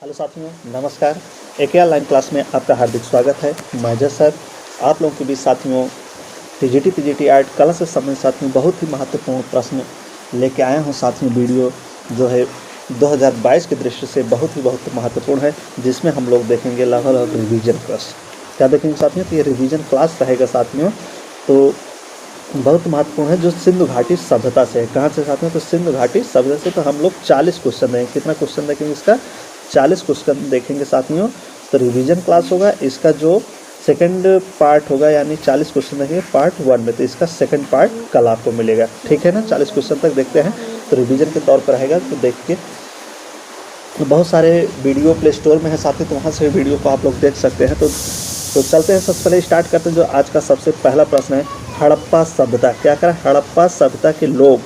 Hello साथियों, नमस्कार। AKR line class में आपका हार्दिक स्वागत है। मैं जय सर आप लोगों के बीच साथियों टीजीटी पीजीटी आर्ट कला से संबंधित साथियों बहुत ही महत्वपूर्ण प्रश्न लेके आया हूँ। साथियों वीडियो जो है 2022 की दृष्टि से बहुत महत्वपूर्ण है, जिसमें हम लोग देखेंगे लगभग रिवीजन क्लास। क्या देखेंगे साथियों? तो ये रिवीजन क्लास रहेगा साथियों। तो बहुत महत्वपूर्ण है, जो सिंधु घाटी सभ्यता से है। कहाँ से साथियों? तो सिंधु घाटी सभ्यता से। तो हम लोग 40 क्वेश्चन देंगे। कितना क्वेश्चन देखेंगे? इसका 40 क्वेश्चन देखेंगे साथियों। तो रिवीजन क्लास होगा। इसका जो सेकंड पार्ट होगा, यानी 40 क्वेश्चन देखेंगे पार्ट 1 में, तो इसका सेकंड पार्ट कल आपको मिलेगा। ठीक है ना? 40 क्वेश्चन तक देखते हैं। तो रिवीजन के तौर पर रहेगा, तो देख के बहुत सारे वीडियो प्ले स्टोर में है साथियों, तो वहाँ से वीडियो को आप लोग देख सकते हैं। तो चलते हैं, सबसे पहले स्टार्ट करते हैं। जो आज का सबसे पहला प्रश्न है, हड़प्पा सभ्यता। क्या करें? हड़प्पा सभ्यता के लोग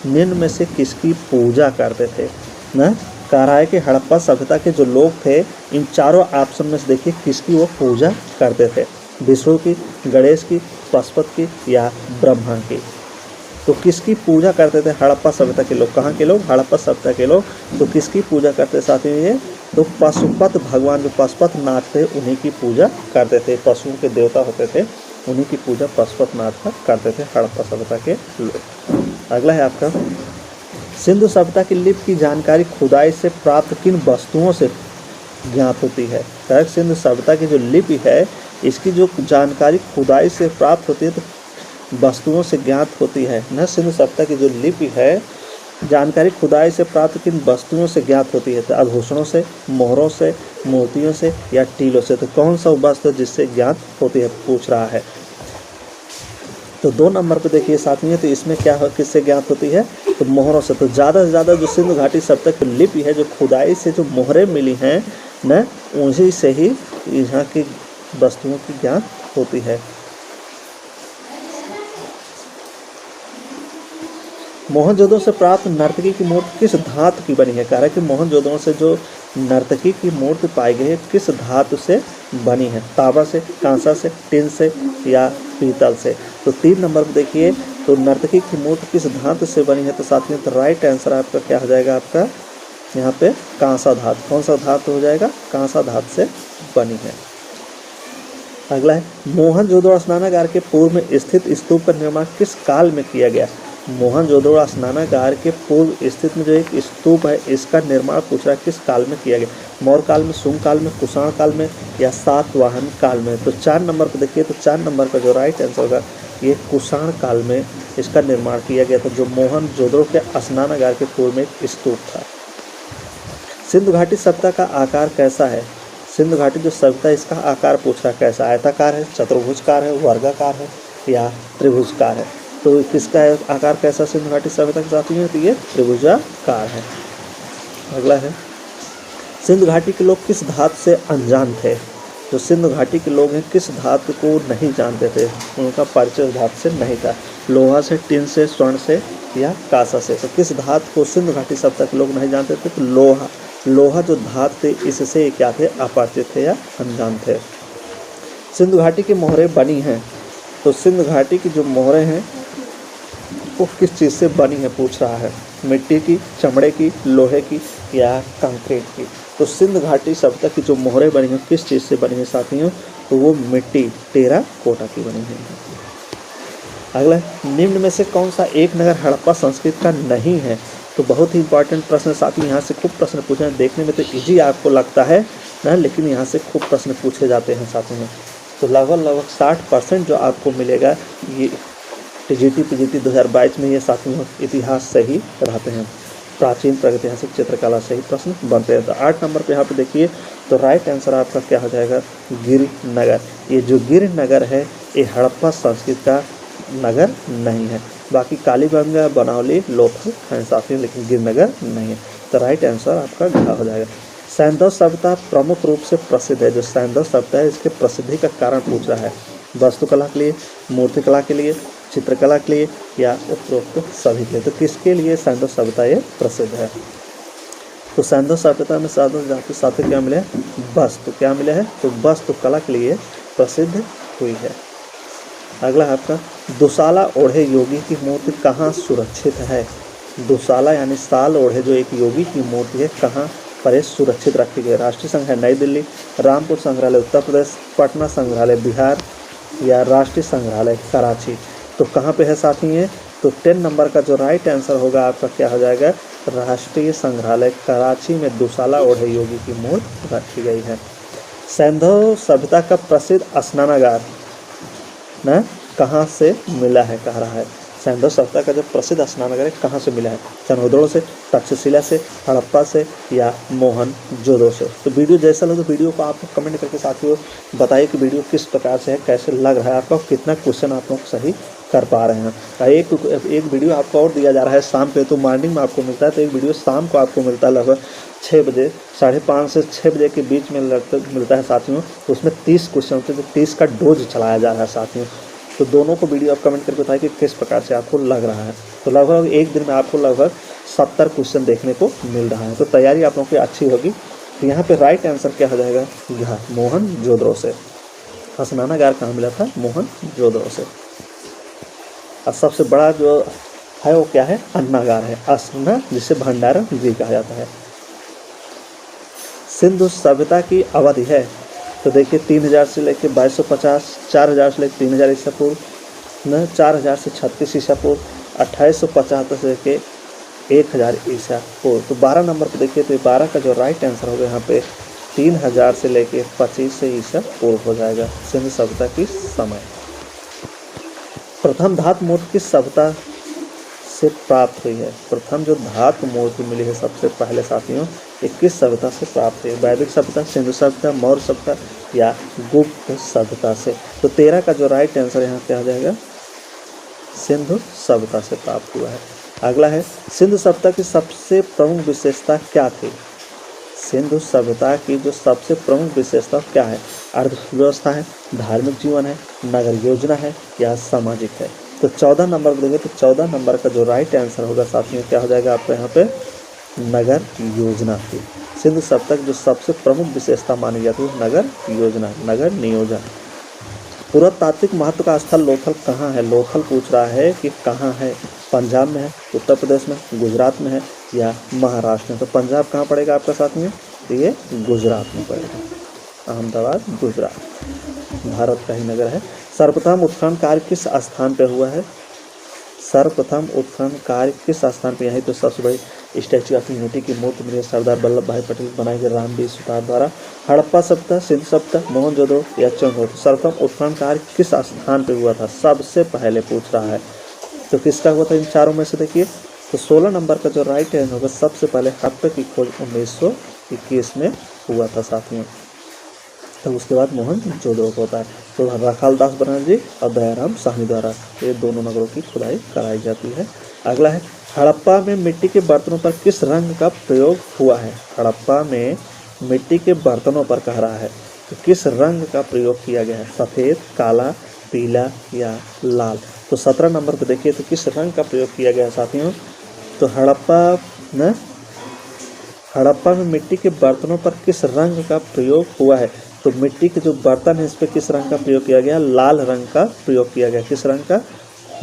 निम्न में से किसकी पूजा करते थे? ना कह रहा है कि हड़प्पा सभ्यता के जो लोग थे, इन चारों ऑप्शन में से देखिए किसकी वो पूजा करते थे। विष्णु की, गणेश की, पशुपत की या ब्रह्मा की। तो किसकी पूजा करते थे हड़प्पा सभ्यता के लोग? कहाँ के लोग? हड़प्पा सभ्यता के लोग। तो किसकी पूजा करते साथियों? ये तो पशुपत भगवान, जो पशुपत नाथ थे, उन्हीं की पूजा करते थे। पशुओं के देवता होते थे, उन्हीं की पूजा पशुपत नाथ का करते थे हड़प्पा सभ्यता के लोग। अगला है आपका, सिंधु सभ्यता की लिपि की जानकारी खुदाई से प्राप्त किन वस्तुओं से ज्ञात होती है? करेक्ट। सिंधु सभ्यता की जो लिपि है, इसकी जो जानकारी खुदाई से प्राप्त होती है, तो वस्तुओं से ज्ञात होती है ना। सिंधु सभ्यता की जो लिपि है, जानकारी खुदाई से प्राप्त किन वस्तुओं से ज्ञात होती है? तो आभूषणों से, मोहरों से, मूर्तियों से या टीलों से। तो कौन सा वस्तु जिससे ज्ञात होती है पूछ रहा है। तो 2 नंबर पे देखिए साथियों, तो इसमें क्या हो, किससे ज्ञात होती है? तो मोहरों से। तो ज़्यादा से ज़्यादा जो सिंधु घाटी सभ्यता की लिपि है, जो खुदाई से जो मोहरें मिली हैं न, उन्हीं से ही यहाँ की वस्तुओं की ज्ञात होती है। मोहनजोदड़ो से प्राप्त नर्तकी की मूर्ति किस धातु की बनी है? कह रहा है कि मोहनजोदड़ो से जो नर्तकी की मूर्ति पाई गई है, किस धातु से बनी है? तांबा से, कांसा से, टिन से या पीतल से। तो 3 नंबर पर देखिए, तो नर्तकी की मूर्ति किस धातु से बनी है? तो साथियों, तो राइट आंसर आपका क्या हो जाएगा? आपका यहाँ पे कांसा धातु। कौन सा धातु हो जाएगा? कांसा धातु से बनी है। अगला है, मोहनजोदड़ो स्नानागार के पूर्व में स्थित स्तूप का निर्माण किस काल में किया गया? मोहनजोदड़ो स्नानागार के पूर्व स्थित में जो एक स्तूप है, इसका निर्माण पूछ रहा है किस काल में किया गया? मौर्य काल में, शुंग काल में, कुषाण काल में या सातवाहन काल में। तो 4 नंबर पर देखिए, तो 4 नंबर का जो राइट आंसर होगा, ये कुषाण काल में इसका निर्माण किया गया था, जो मोहनजोदड़ो के स्नानागार के पूर्व में एक स्तूप था। सिंधु घाटी सभ्यता का आकार कैसा है? सिंधु घाटी जो सभ्यता, इसका आकार पूछ रहा है कैसा? आयताकार है, चतुर्भुजकार है, वर्गाकार है या त्रिभुजकार है। तो किसका है आकार कैसा सिंधु घाटी सभ्यता के साथियों? तो ये त्रिभुजाकार है। अगला है, सिंधु घाटी के लोग किस धातु से अनजान थे? जो सिंधु घाटी के लोग हैं, किस धातु को नहीं जानते थे? उनका परिचय धातु से नहीं था। लोहा से, टिन से, स्वर्ण से या कांसा से। तो किस धातु को सिंधु घाटी सभ्यता के लोग नहीं जानते थे? तो लोहा। लोहा जो धातु थे, इससे क्या थे? अपरिचित थे या अनजान थे। सिंधु घाटी की मोहरें बनी हैं, तो सिंधु घाटी की जो मोहरें हैं वो किस चीज़ से बनी है पूछ रहा है? मिट्टी की, चमड़े की, लोहे की या कंक्रीट की। तो सिंधु घाटी सभ्यता की जो मोहरें बनी हैं किस चीज़ से बनी है साथियों? तो वो मिट्टी, टेराकोटा की बनी है। अगला, निम्न में से कौन सा एक नगर हड़प्पा संस्कृति का नहीं है? तो बहुत ही इंपॉर्टेंट प्रश्न साथियों, यहाँ से खूब प्रश्न पूछे हैं। देखने में तो ईजी आपको लगता है ना, लेकिन यहाँ से खूब प्रश्न पूछे जाते हैं साथियों। तो लगभग 60% जो आपको मिलेगा ये टीजीटी पीजीटी 2022 में, ये साथियों इतिहास से ही रहते हैं। प्राचीन प्रागैतिहासिक चित्रकला से ही प्रश्न बनते हैं। तो 8 नंबर पे यहाँ पे देखिए, तो राइट आंसर आपका क्या हो जाएगा? गिरनगर। ये जो गिरनगर है, ये हड़प्पा संस्कृति का नगर नहीं है। बाकी कालीबंगा, बनावली, लोथल हैं साथियों, लेकिन गिरनगर नहीं है। तो राइट आंसर आपका घ हो जाएगा। सैंधव सभ्यता प्रमुख रूप से प्रसिद्ध है। जो सैंधव सभ्यता है, इसके प्रसिद्धि का कारण पूछ रहा है। वास्तुकला के लिए, मूर्तिकला के लिए, चित्रकला के लिए या उपरोक्त सभी के लिए। तो किसके लिए सैंधव सभ्यता ये प्रसिद्ध है? तो सैंधव सभ्यता में साथ क्या मिले? वस्तु। क्या मिले हैं? तो वास्तुकला के लिए प्रसिद्ध हुई है। अगला है आपका, दुशाला ओढ़े योगी की मूर्ति कहाँ सुरक्षित है? दुशाला यानी साल ओढ़े जो एक योगी की मूर्ति है, कहाँ पर ये सुरक्षित रखी गई। राष्ट्रीय संघ है नई दिल्ली, रामपुर संग्रहालय उत्तर प्रदेश, पटना संग्रहालय बिहार या राष्ट्रीय संग्रहालय कराची। तो कहाँ पे है साथी ये? तो 10 नंबर का जो राइट आंसर होगा आपका क्या हो जाएगा? राष्ट्रीय संग्रहालय कराची में दुशाला ओढ़े योगी की मूर्ति रखी गई है। सिंधु सभ्यता का प्रसिद्ध स्नानागार ना कहाँ से मिला है, कह रहा है। सिंधु सभ्यता का जो प्रसिद्ध स्नानागार है कहाँ से मिला है? चंद्रोदड़ो से, तक्षशिला से, हड़प्पा से या मोहनजोदड़ो से। तो वीडियो जैसा लगे तो वीडियो को आप कमेंट करके साथियों बताइए कि वीडियो किस प्रकार से है, कैसे लग रहा है आपको, कितना क्वेश्चन आप लोग सही कर पा रहे हैं। एक वीडियो आपको और दिया जा रहा है शाम पे, तो मॉर्निंग में आपको मिलता है, तो एक वीडियो शाम को आपको मिलता है लगभग 6 बजे, 5:30 से 6 बजे के बीच में मिलता है साथियों। तो उसमें 30 क्वेश्चन होते हैं, तो 30 का डोज चलाया जा रहा है साथियों। तो दोनों को वीडियो आप कमेंट करके बताइए कि किस प्रकार से आपको लग रहा है। तो लगभग एक दिन में आपको लगभग 70 क्वेश्चन देखने को मिल रहा है, तो तैयारी आप लोगों की अच्छी होगी। तो यहाँ पे राइट आंसर क्या हो जाएगा? यहाँ मोहनजोदड़ो से। स्नानागार कहाँ मिला था? मोहनजोदड़ो से। और सबसे बड़ा जो है वो क्या है? अन्नागार है, अस्ना जिसे भंडारण गृह कहा जाता है। सिंधु सभ्यता की अवधि है, तो देखिए 3000 से लेकर 2250, 4000 से लेकर 3000 ईसा पूर्व, 4000 से 36 ईसा पूर्व, 2875 से लेकर 1000 ईसा पूर्व। तो 12 नंबर पे देखिए, तो 12 का जो राइट आंसर होगा यहाँ पे 3000 से लेकर 25 ईसा पूर्व हो जाएगा सिंधु सभ्यता की समय। प्रथम धातु मूर्ति किस सभ्यता से प्राप्त हुई है? प्रथम जो धातु मूर्ति मिली है सबसे पहले साथियों, ये किस सभ्यता से प्राप्त हुई? वैदिक सभ्यता, सिंधु सभ्यता, मौर्य सभ्यता या गुप्त सभ्यता से? तो 13 का जो राइट आंसर यहाँ क्या हो जाएगा? सिंधु सभ्यता से प्राप्त हुआ है। अगला है, सिंधु सभ्यता की सबसे प्रमुख विशेषता क्या थी? सिंधु सभ्यता की जो सबसे प्रमुख विशेषता क्या है? अर्थव्यवस्था है, धार्मिक जीवन है, नगर योजना है या सामाजिक है? तो 14 नंबर को देखें, तो 14 नंबर का जो राइट आंसर होगा साथियों क्या हो जाएगा आपको यहाँ पे? नगर योजना थी। सिंधु सभ्यता की जो सबसे प्रमुख विशेषता मानी जाती है नगर योजना, नगर नियोजन। पुरातात्विक महत्व का स्थल लोथल कहाँ है? लोथल पूछ रहा है कि कहाँ है? पंजाब में है, उत्तर प्रदेश में, गुजरात में है या महाराष्ट्र में? तो पंजाब कहाँ पड़ेगा आपका साथियों? तो ये गुजरात में पड़ेगा, अहमदाबाद गुजरात, भारत का ही नगर है। सर्वप्रथम उत्खनन कार्य किस स्थान पे हुआ है? सर्वप्रथम उत्खनन कार्य किस स्थान पे? यही तो सबसे बड़ी स्टैच्यू ऑफ यूनिटी की मूर्ति मिली है सरदार वल्लभ भाई पटेल बनाई गई रामवीर सुतार द्वारा। हड़प्पा सभ्यता, सिंधु सभ्यता, मोहनजोदड़ो या चंद्रोदड़ो? सर्वप्रथम उत्खनन कार्य किस स्थान पे हुआ था? सबसे पहले पूछ रहा है, तो किसका हुआ था इन चारों में से? देखिए, तो 16 नंबर का जो राइट आंसर होगा, सबसे पहले हड़प्पा की खोज 1921 में हुआ था साथियों। तो उसके बाद मोहनजोदड़ो को होता है। तो रखालदास बनर्जी और दयाराम साहनी द्वारा ये दोनों नगरों की खुदाई कराई जाती है। अगला है, हड़प्पा में मिट्टी के बर्तनों पर किस रंग का प्रयोग हुआ है? हड़प्पा में मिट्टी के बर्तनों पर कह रहा है, तो किस रंग का प्रयोग किया गया है? सफ़ेद, काला, पीला या लाल? तो 17 नंबर पर देखिए, तो किस रंग का प्रयोग किया गया है साथियों? तो हड़प्पा में मिट्टी के बर्तनों पर किस रंग का प्रयोग हुआ है? तो मिट्टी के जो बर्तन है इस पर किस रंग का प्रयोग किया गया? लाल रंग का प्रयोग किया गया। किस रंग का?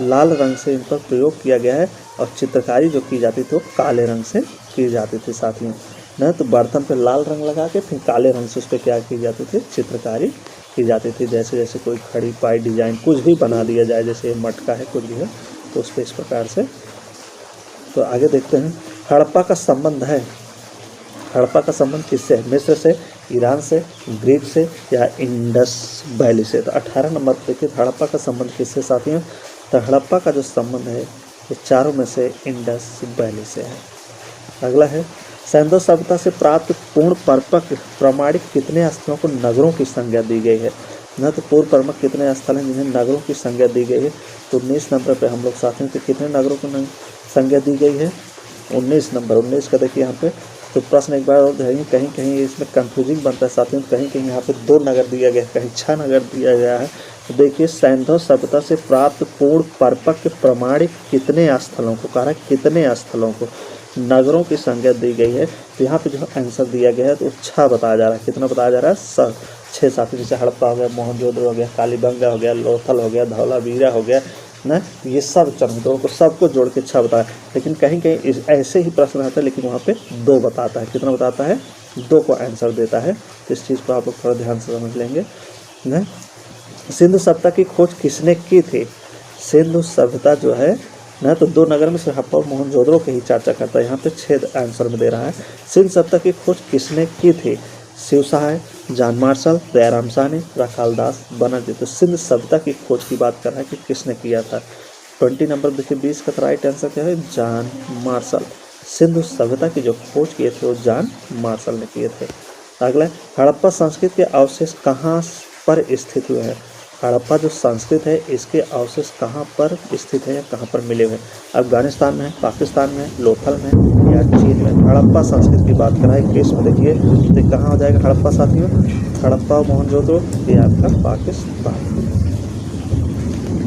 लाल रंग से इन पर प्रयोग किया गया है। और चित्रकारी जो की जाती थी वो काले रंग से की जाती थी साथियों ना। तो बर्तन पे लाल रंग लगा के फिर काले रंग से उस पर क्या की जाती थी? चित्रकारी की जाती थी। जैसे जैसे कोई खड़ी पाई डिजाइन कुछ भी बना दिया जाए, जैसे मटका है कुछ भी है, तो उस पर इस प्रकार से। तो आगे देखते हैं, हड़प्पा का संबंध है, हड़प्पा का संबंध किससे है? मिस्र से, ईरान से, ग्रीक से या इंडस वैली से? तो 18 नंबर पर देखिए, हड़प्पा का संबंध किससे साथियों? तो हड़प्पा का जो संबंध है ये चारों में से इंडस वैली से है। अगला है, सिंधु सभ्यता से प्राप्त पूर्ण परिपक्व प्रमाणिक कितने स्थलों को नगरों की संज्ञा दी गई है? न तो पूर्व प्रमुख कितने स्थल हैं जिन्हें नगरों की संज्ञा दी गई है? तो 19 नंबर पर हम लोग साथियों तो कितने नगरों को संज्ञा दी गई है? 19 नंबर। 19 का देखिए यहाँ पे। तो प्रश्न एक बार और कहीं कहीं इसमें कंफ्यूजिंग बनता है साथियों, कहीं कहीं यहाँ पे 2 नगर दिया गया है, कहीं 6 नगर दिया गया है। तो देखिए, सिंधु सभ्यता से प्राप्त पूर्ण परिपक्व प्रमाणिक कितने स्थलों को, कह रहा है कितने स्थलों को नगरों की संज्ञा दी गई है? तो यहाँ पे जो आंसर दिया गया है तो 6 बताया जा रहा है। कितना बताया जा रहा है? 6 साथियों, जैसे हड़प्पा हो गया, मोहनजोदड़ो हो गया, कालीबंगा हो गया, लोथल हो गया, धौलावीरा हो गया, ना, ये सब चंद्रों को सबको जोड़ के 6 बताया, लेकिन कहीं कहीं ऐसे ही प्रश्न आता है, लेकिन वहाँ पे 2 बताता है। कितना बताता है? 2 को आंसर देता है। तो इस चीज़ को आप लोग थोड़ा ध्यान से समझ लेंगे ना। सिंधु सभ्यता की खोज किसने की थी? सिंधु सभ्यता जो है ना, तो 2 नगर में से हड़प्पा और मोहनजोदड़ो की ही चर्चा करता है। यहाँ पे 6 आंसर में दे रहा है। सिंधु सभ्यता की खोज किसने की थी? शिव सहाय, जॉन मार्शल, दयाराम साहनी, राखालदास बनर्जी। तो सिंधु सभ्यता की खोज की बात कर रहा है कि किसने किया था। 20 नंबर देखिए 20 का राइट आंसर क्या है? John Marshall. सिंधु सभ्यता की जो खोज किए थे वो जॉन मार्शल ने किए थे। अगला, हड़प्पा संस्कृति के अवशेष कहाँ पर स्थित हुए हैं? हड़प्पा जो संस्कृत है इसके अवशेष कहाँ पर स्थित है या कहाँ पर मिले हुए हैं? अफगानिस्तान में है, पाकिस्तान में, लोथल में या चीन में? हड़प्पा संस्कृत की बात कराए केस में देखिए तो कहाँ हो जाएगा हड़प्पा साथियों? हड़प्पा मोहनजोदड़ो ये आपका पाकिस्तान।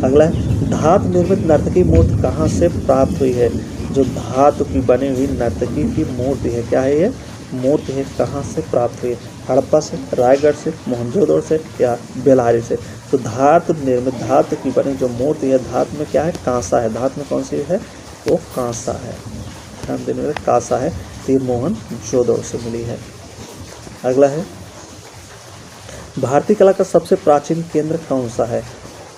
अगला है, धातु निर्मित नर्तकी मूर्ति कहाँ से प्राप्त हुई है? जो धातु की बनी हुई नर्तकी की मूर्ति है, क्या है ये मूर्ति है, कहाँ से प्राप्त हुई है? हड़प्पा से, रायगढ़ से, मोहनजोदड़ो से या बेल्हारी से? तो धातु निर्मित धातु की बनी जो मूर्ति है, धातु में क्या है? कांसा है। धातु में कौन सी है? वो कांसा है। ध्यान देने वाले कांसा है। तो ये मोहनजोदड़ो से मिली है। अगला है, भारतीय कला का सबसे प्राचीन केंद्र कौन सा है?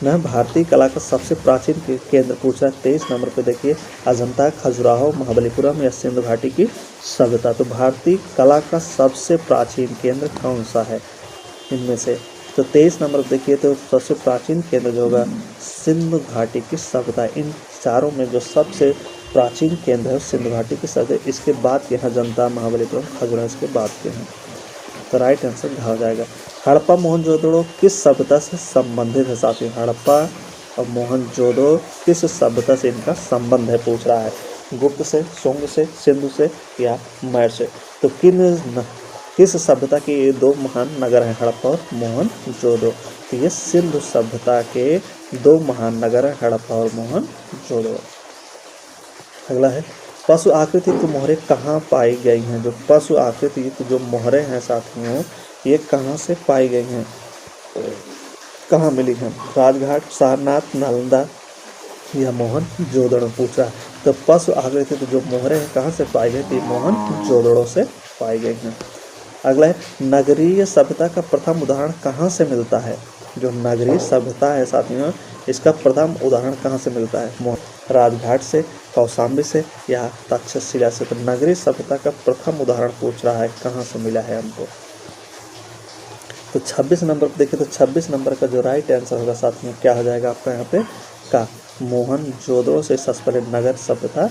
ना, भारतीय कला का सबसे प्राचीन केंद्र पूछ रहा है। 23 नंबर पे देखिए, अजंता, खजुराहो, महाबलीपुरम या सिंधु घाटी की सभ्यता। तो भारतीय कला का सबसे प्राचीन केंद्र कौन सा है इनमें से? तो 23 नंबर पे देखिए, तो सबसे प्राचीन केंद्र जो होगा सिंधु घाटी की सभ्यता। इन चारों में जो सबसे प्राचीन केंद्र है सिंधु घाटी की सभ्यता। इसके बाद के हैं अजंता, महाबलीपुरम, खजुराहो, इसके बाद के हैं। तो राइट आंसर घ हो जाएगा। हड़प्पा मोहनजोदड़ो किस सभ्यता से संबंधित है साथियों? हड़प्पा और मोहनजोदड़ो किस सभ्यता से इनका संबंध है पूछ रहा है? गुप्त से, शुंग से, सिंधु से या मौर्य से? तो किस सभ्यता के ये 2 महान नगर हैं, हड़प्पा और मोहनजोदड़ो? तो ये सिंधु सभ्यता के 2 महान नगर हैं, हड़प्पा और मोहनजोदड़ो। अगला है, पशु आकृति की मोहरें कहाँ पाई गई हैं? जो पशु आकृति की जो मोहरें हैं साथियों, ये कहाँ से पाई गई हैं, कहाँ मिली हैं? राजघाट, सारनाथ, नालंदा या मोहनजोदड़ो पूछा है। तो पशु आकृति की जो मोहरें हैं कहाँ से पाई गई थी? मोहनजोदड़ो से पाई गई हैं। अगला है, नगरीय सभ्यता का प्रथम उदाहरण कहाँ से मिलता है? जो नगरीय सभ्यता है साथियों, इसका प्रथम उदाहरण कहाँ से मिलता है? राजघाट से, कौशाम्बी से या तक्षशिला से? तो नगरीय सभ्यता का प्रथम उदाहरण पूछ रहा है, कहाँ से मिला है हमको? तो 26 नंबर पर देखिए, तो 26 नंबर का जो राइट आंसर होगा साथियों क्या हो जाएगा आपका यहाँ पे? का मोहनजोदड़ो से सबसे पहले नगर सभ्यता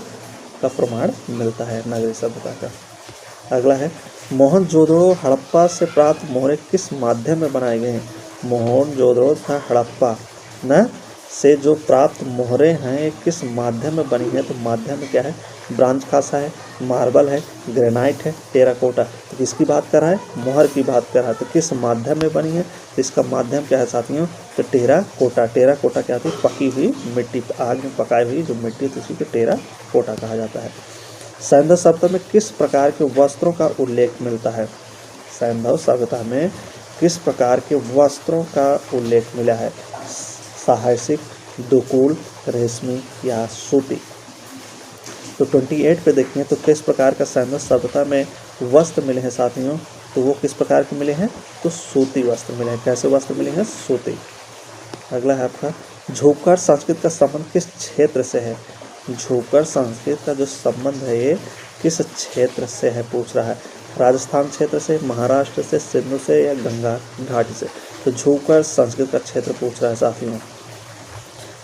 का प्रमाण मिलता है, नगरीय सभ्यता का। अगला है, मोहनजोदड़ो हड़प्पा से प्राप्त मोहरें किस माध्यम में बनाए गए हैं? मोहनजोदड़ो तथा हड़प्पा न से जो प्राप्त मोहरें हैं किस माध्यम में बनी है? तो माध्यम में क्या है? ब्रांज कांसा है, मार्बल है, ग्रेनाइट है, टेराकोटा। तो किसकी बात कर रहा है? मोहर की बात कर रहा है। तो किस माध्यम में बनी है? तो इसका माध्यम क्या है साथियों? तो टेराकोटा। टेराकोटा क्या होती है? पकी हुई मिट्टी, आग में पकाई हुई जो मिट्टी है उसी को टेराकोटा कहा जाता है। सैंधव सभ्यता में किस प्रकार के वस्त्रों का उल्लेख मिलता है? सैंधव सभ्यता में किस प्रकार के वस्त्रों का उल्लेख मिला है? साहसिक, दुकूल, रेशमी या सूती? तो 28 पे देखें तो किस प्रकार का सैंधव सभ्यता में वस्त्र मिले हैं साथियों? तो वो किस प्रकार के मिले हैं? तो सूती वस्त्र मिले हैं। कैसे वस्त्र मिले हैं? सूती। अगला है आपका, झोंकर संस्कृत का संबंध किस क्षेत्र से है? झोंकर संस्कृत का जो संबंध है ये किस क्षेत्र से है पूछ रहा है? राजस्थान क्षेत्र से, महाराष्ट्र से, सिंधु से या गंगा घाटी से? तो झोंकर संस्कृत का क्षेत्र पूछ रहा है साथियों।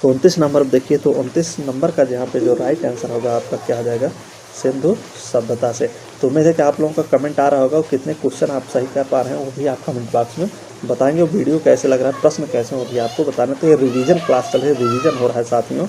तो 29 नंबर देखिए, तो 29 नंबर का जहाँ पे जो राइट आंसर होगा आपका क्या आ जाएगा? सिंधु सभ्यता से। तो उम्मीद है कि आप लोगों का कमेंट आ रहा होगा, कितने क्वेश्चन आप सही कर पा रहे हैं वो भी आप कमेंट बॉक्स में बताएंगे। वीडियो कैसे लग रहा है, प्रश्न कैसे वो भी आपको बताना। तो ये रिवीजन क्लास चल रही है, रिवीजन हो रहा है साथियों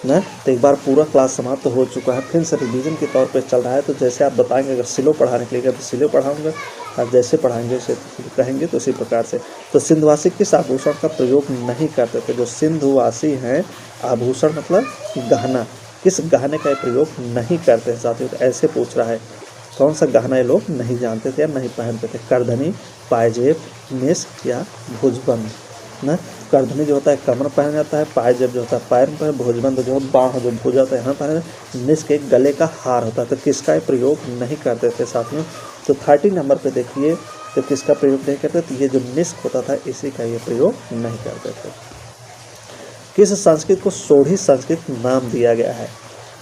ना। तो एक बार पूरा क्लास समाप्त हो चुका है, फिर से रिवीजन के तौर पे चल रहा है। तो जैसे आप बताएंगे, अगर सिलो पढ़ाने के लिए तो सिलो पढ़ाऊंगा, आप जैसे पढ़ाएंगे उसे कहेंगे तो उसी प्रकार से। तो सिंधुवासी किस आभूषण का प्रयोग नहीं करते थे? जो सिंधुवासी हैं, आभूषण मतलब गहना, किस गहने का प्रयोग नहीं करते हैं साथियों? तो ऐसे पूछ रहा है, कौन सा गहना ये लोग नहीं जानते थे या नहीं पहनते थे? करधनी, पायजेब, मेस या भुजबंद? ना। करधनी जो होता है कमर पहना जाता है, पायजेब जो होता है पैर में पहना, भुजबंद जो बाँह जो भुजा होता है यहाँ पहना, निस्क एक गले का हार होता है। तो किसका प्रयोग नहीं करते थे साथियों? तो 30 नंबर पे देखिए, तो किसका प्रयोग नहीं करते? तो ये जो निस्क होता था इसी का ये प्रयोग नहीं करते थे। किस संस्कृत को सोढ़ी संस्कृत नाम दिया गया है?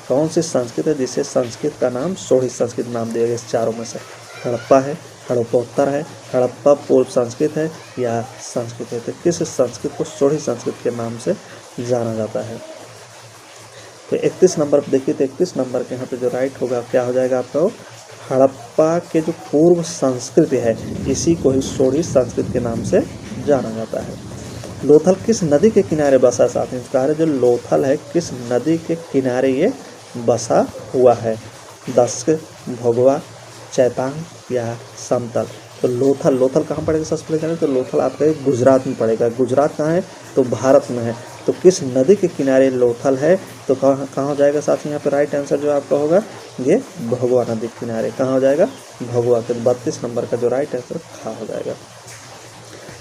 कौन सी संस्कृत है जिसे संस्कृत का नाम सोढ़ी संस्कृत नाम दिया गया? इस चारों में से हड़प्पा है, हड़प्पोत्तर है, हड़प्पा पूर्व संस्कृत है या संस्कृत है? तो किस संस्कृत को सोढ़ी संस्कृत के नाम से जाना जाता है? तो 31 नंबर पर देखिए, तो 31 नंबर के यहाँ पे जो राइट होगा क्या हो जाएगा आपका? हड़प्पा के जो पूर्व संस्कृति है इसी को ही सोढ़ी संस्कृत के नाम से जाना जाता है। लोथल किस नदी के किनारे बसा? साथियों कहा है जो लोथल है किस नदी के किनारे ये बसा हुआ है? दस्क, भोगवा, चैतांग या समतल? तो लोथल, लोथल कहाँ पड़ेगा सबसे पहले जाने? तो लोथल आपका गुजरात में पड़ेगा। गुजरात कहाँ है? तो भारत में है। तो किस नदी के किनारे लोथल है? तो कहाँ हो जाएगा साथियों यहाँ पे राइट आंसर जो आपका होगा ये भगवा नदी के किनारे। कहाँ हो जाएगा? भगवा के। 32 नंबर का जो राइट आंसर खा हो जाएगा।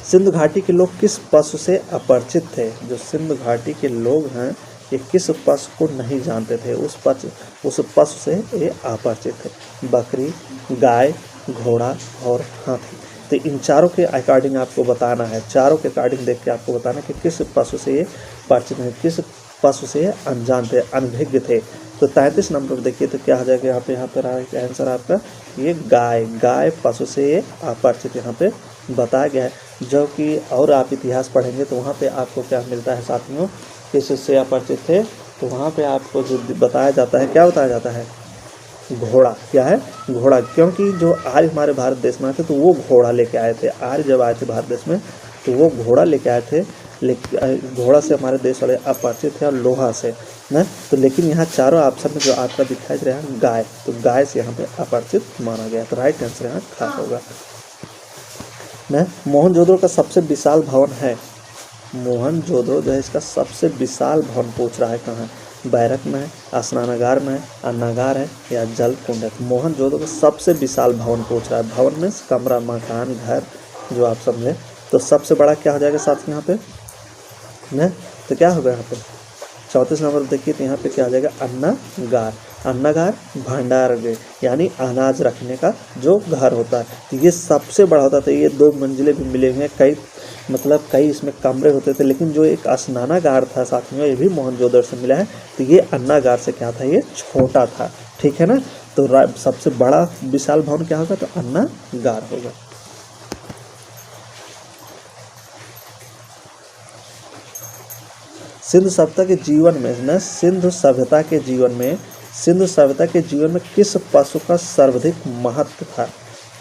सिंधु घाटी के लोग किस पशु से अपरिचित थे? जो सिंधु घाटी के लोग हैं ये किस पशु को नहीं जानते थे? उस पशु से ये अपरिचित थे। बकरी, गाय, घोड़ा और हाथी। तो इन चारों के अकॉर्डिंग आपको बताना है, चारों के अकॉर्डिंग देख के आपको बताना है कि किस पशु से ये परिचित हैं, किस पशु से ये अनजान थे, अनभिज्ञ थे। तो 33 नंबर पर देखिए, तो क्या हो जाएगा यहाँ पे राइट आंसर आपका ये गाय। गाय पशु से ये अपरिचित यहाँ पे बताया गया है। जो कि और आप इतिहास पढ़ेंगे तो वहाँ पे आपको क्या मिलता है साथियों, किससे अपरिचित थे? तो वहाँ पे आपको जो बताया जाता है, क्या बताया जाता है? घोड़ा। क्या है? घोड़ा। क्योंकि जो आर्य हमारे भारत देश में आए थे तो वो घोड़ा लेके आए थे। आर्य जब आए थे भारत देश में तो वो घोड़ा लेके आए थे। घोड़ा से हमारे देश वाले अपरिचित थे और लोहा से ना। तो लेकिन यहाँ चारों ऑप्शन में जो आपका दिखाई दे रहा है गाय, तो गाय से यहाँ पे अपरिचित माना गया। तो राइट आंसर यहाँ खा होगा ना। मोहनजोदड़ो का सबसे विशाल भवन है? मोहनजोदड़ो जो है इसका सबसे विशाल भवन पूछ रहा है कहाँ है? बैरक में है, स्नानागार में है, अन्नागार है या जल कुंड है? मोहनजोदड़ो का सबसे विशाल भवन पूछ रहा है। भवन में कमरा, मकान, घर जो आप समझे। तो सबसे बड़ा क्या हो जाएगा साथ यहाँ पे न? तो क्या होगा यहाँ पे 34 नंबर देखिए, तो यहाँ पे क्या आ जाएगा? अन्नागार। अन्नागार भंडारगृह यानी अनाज रखने का जो घर होता है। तो ये सबसे बड़ा होता था। ये 2 मंजिले भी मिले हुए हैं, कई इसमें कमरे होते थे। लेकिन जो एक स्नानागार था साथियों ये भी मोहनजोदड़ो से मिला है। तो ये अन्नागार से क्या था? ये छोटा था। ठीक है ना। तो सबसे बड़ा विशाल भवन क्या होगा? तो अन्नागार होगा। सिंधु सभ्यता के जीवन में न सिंधु सभ्यता के जीवन में किस पशु का सर्वाधिक महत्व था?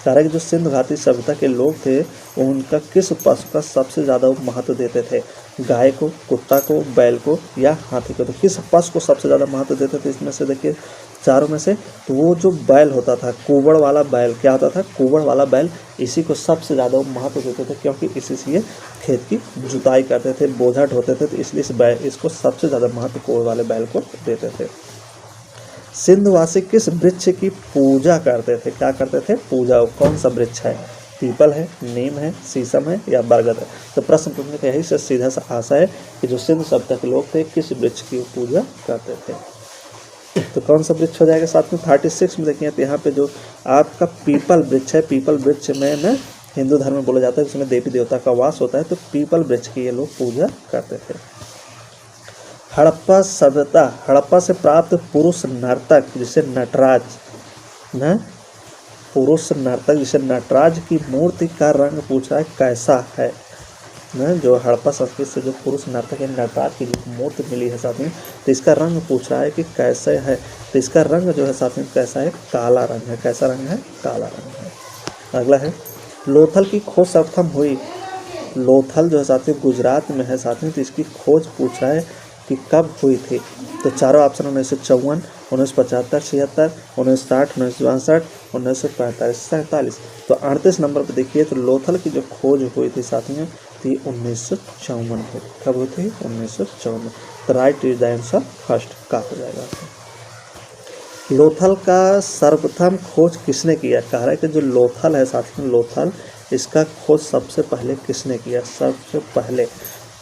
सारा कि जो सिंधु घाटी सभ्यता के लोग थे उनका किस पशु का सबसे ज़्यादा महत्व देते थे? गाय को, कुत्ता को, बैल को या हाथी को? तो किस पशु को सबसे ज़्यादा महत्व देते थे इसमें से? देखिए चारों में से तो वो जो बैल होता था, कुबड़ वाला बैल, क्या होता था? कुबड़ वाला बैल, इसी को सबसे ज़्यादा महत्व देते थे क्योंकि इसी से ये खेत की जुताई करते थे, बोझा ढोते थे। तो इसलिए इसको सबसे ज़्यादा महत्व कुबड़ वाले बैल को देते थे। सिंधुवासी किस वृक्ष की पूजा करते थे? क्या करते थे? पूजा। कौन सा वृक्ष है? पीपल है, नीम है, शीशम है या बरगद है? तो प्रश्न पूछने का यही से सीधा सा आशा है कि जो सिंधु सभ्यता के लोग थे किस वृक्ष की पूजा करते थे। तो कौन सा वृक्ष हो जाएगा साथ में? 36 में देखिए, तो यहाँ पे जो आपका पीपल वृक्ष है, पीपल वृक्ष में न हिंदू धर्म में बोला जाता है उसमें देवी देवता का वास होता है। तो पीपल वृक्ष की ये लोग पूजा करते थे। हड़प्पा सभ्यता, हड़प्पा से प्राप्त पुरुष नर्तक जिसे नटराज न पुरुष नर्तक जिसे नटराज की मूर्ति का रंग पूछ रहा है कैसा है न? जो हड़प्पा संस्कृति से जो पुरुष नर्तक है नटराज की जो मूर्ति मिली है साथ में, तो इसका रंग पूछ रहा है कि कैसे है? तो इसका रंग जो है साथ में कैसा है? काला रंग है। कैसा रंग है? काला रंग है। अगला है लोथल की खोज सर्वप्रथम हुई? लोथल जो है साथ में गुजरात में है साथ में, तो इसकी खोज पूछ रहा है कि कब हुई थी? तो चारों ऑप्शन 1954, 1975, 76, 1960, 1962, 1945, 47। तो 38 नंबर पर देखिए, तो लोथल की जो खोज हुई थी साथियों थी 1954 को। कब हुई थी? 1954। तो right is the answer first का हो जाएगा। लोथल का सर्वप्रथम खोज किसने किया? कह रहा है कि जो लोथल है साथियों, लोथल इसका खोज सबसे पहले किसने किया? सबसे पहले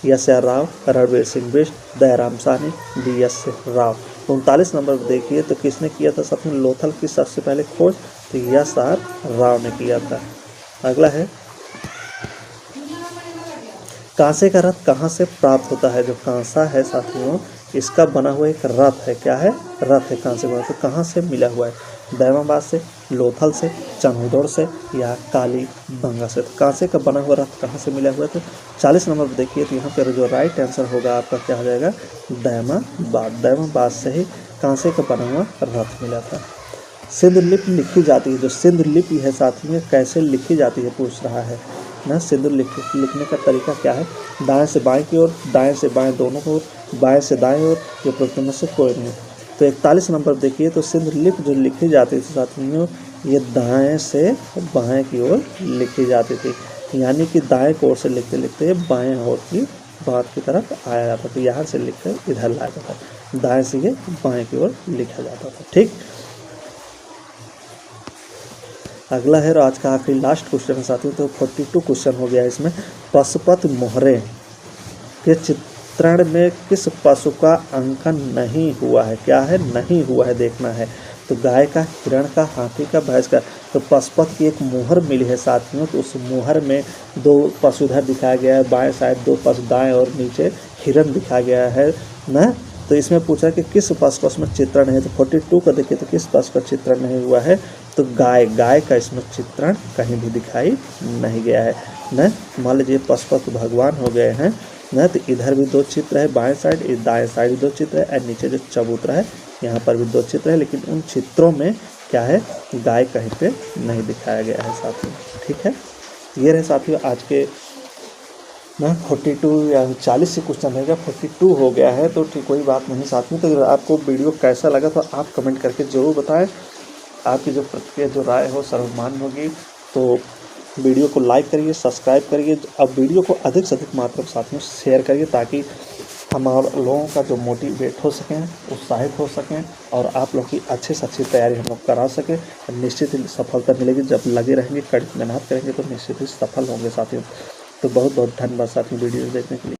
S R Rao, Ranveer Singh Bisht, Dayaram Sahni, D S Rao. 39 number पर देखिए तो किसने किया था सबसे लोथल की सबसे पहले खोज? तो एस आर राव ने किया था। अगला है कांसे का रथ कहाँ से प्राप्त होता है? जो कांसा है साथियों इसका बना हुआ एक रथ है। क्या है? रथ है कांसे का। तो कहाँ से मिला हुआ है? दैमाबाद से, लोथल से, चनहुदौड़ से या कालीबंगा से। तो कांसे का बना हुआ रथ कहाँ से मिला हुआ है? तो 40 नंबर पर देखिए तो यहाँ पर जो राइट आंसर होगा आपका क्या हो जाएगा? दैमाबाद। दैमाबाद से ही कांसे का बना हुआ रथ मिला था। सिंधु लिपि लिखी जाती है, जो सिंधु लिपि है साथियों कैसे लिखी जाती है पूछ रहा है ना। सिंधु लिखने का तरीका क्या है? दाएं से बाएं की ओर, दाएं से बाएं दोनों को, बाएं से दाएं ओर, ये प्रश्न में से कोई नहीं। तो 41 नंबर देखिए तो सिंधु लिपि जो लिखी जाती थी साथियों ये दाएं से बाएं की ओर लिखी जाती थी, यानी कि दाएं की ओर से लिखते लिखते बाएं ओर की बात की तरफ आया जाता था। यहाँ से लिखकर इधर लाया जाता था, दाएं से ये बाएं की ओर लिखा जाता था। ठीक, अगला है और आज का आखिरी लास्ट क्वेश्चन है साथियों। तो 42 क्वेश्चन हो गया इसमें। पशुपति मोहरे के चित्रण में किस पशु का अंकन नहीं हुआ है? क्या है? नहीं हुआ है, देखना है। तो गाय का, हिरण का, हाथी का, भैंस का। तो पशुपति की एक मोहर मिली है साथियों, तो उस मोहर में 2 पशु इधर दिखाया गया है, बाएं साइड 2 पशु, दाएं और नीचे हिरण दिखाया गया है ना। तो इसमें पूछा कि किस पशु का उसमें चित्रण है? तो 42 का देखिए तो किस पशु का चित्रण नहीं हुआ है? तो गाय का इसमें चित्रण कहीं भी दिखाई नहीं गया है न। मान लीजिए पशुपति भगवान हो गए हैं न, तो इधर भी 2 चित्र है, बाएं साइड, दाएं साइड भी 2 चित्र है, और नीचे जो चबूतरा है यहाँ पर भी 2 चित्र है, लेकिन उन चित्रों में क्या है? गाय कहीं पे नहीं दिखाया गया है साथियों। ठीक है, ये रहे साथियों आज के ना 42 या 40 से क्वेश्चन रहेगा, 42 हो गया है तो ठीक, कोई बात नहीं साथियों। तो आपको वीडियो कैसा लगा तो आप कमेंट करके ज़रूर बताएं। आपकी जो प्रतिक्रिया, जो राय हो सर्वमान्य होगी। तो वीडियो को लाइक करिए, सब्सक्राइब करिए। अब वीडियो को अधिक से अधिक मात्रा में साथियों शेयर करिए, ताकि हमारे लोगों का जो मोटिवेट हो सकें, उत्साहित हो सकें, और आप लोग की अच्छे से अच्छी तैयारी हम लोग करा सकें। निश्चित ही सफलता मिलेगी। जब लगे रहेंगे, कड़ी मेहनत करेंगे तो निश्चित ही सफल होंगे साथियों। तो बहुत बहुत धन्यवाद साथियों वीडियो देखने के लिए।